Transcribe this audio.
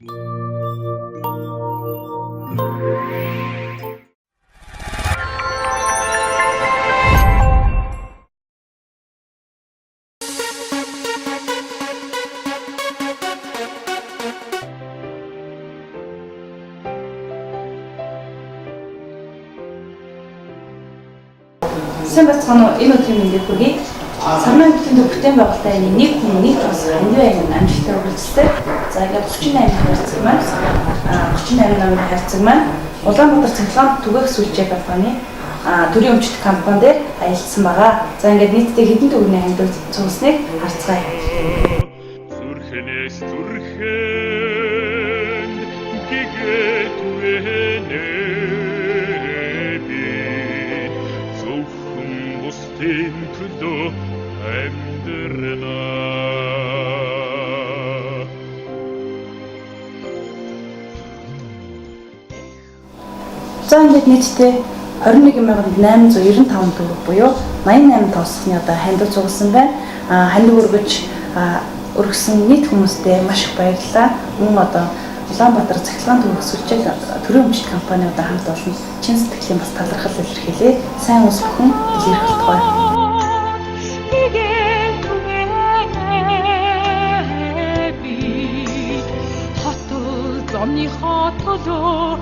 Сайн бацгаана уу? Энэ өдрийн мэндийг хүргэе. Сарман бүтээнд бүтээн байгуулалтын нэг хүн нэг бас хандиваа амжилттай үргэлжлэдэг. За ингээд 38 хайрцаг маань 38 намын хайрцаг маань Улаанбаатар цахилгаан түгээх сүлжээ компани төрийн өмчт компани дээр аялсан байгаа. За ингээд нийтдээ хэдэн төгрөгийн хандиваа цугсныг харцгаая. Зүрхэнээс зүрхэн гигэт вэнэ төлөө амьдрна. За ингээд нийтдээ 21,895 төгрөг буюу 88 тооцохны одоо хандив цугласан байна. Хандив өргөсөн нийт хүмүүстээ маш их баярлалаа. Мөн одоо Улаанбаатар цахилгаан түгээх сүлжээ төрийн өмчт компаниудаа хамт олон чин сэтгэлийн бас талархал илэрхийлээ. Сайн ус бүхэн илэрх болтугай. Хатал замны хатал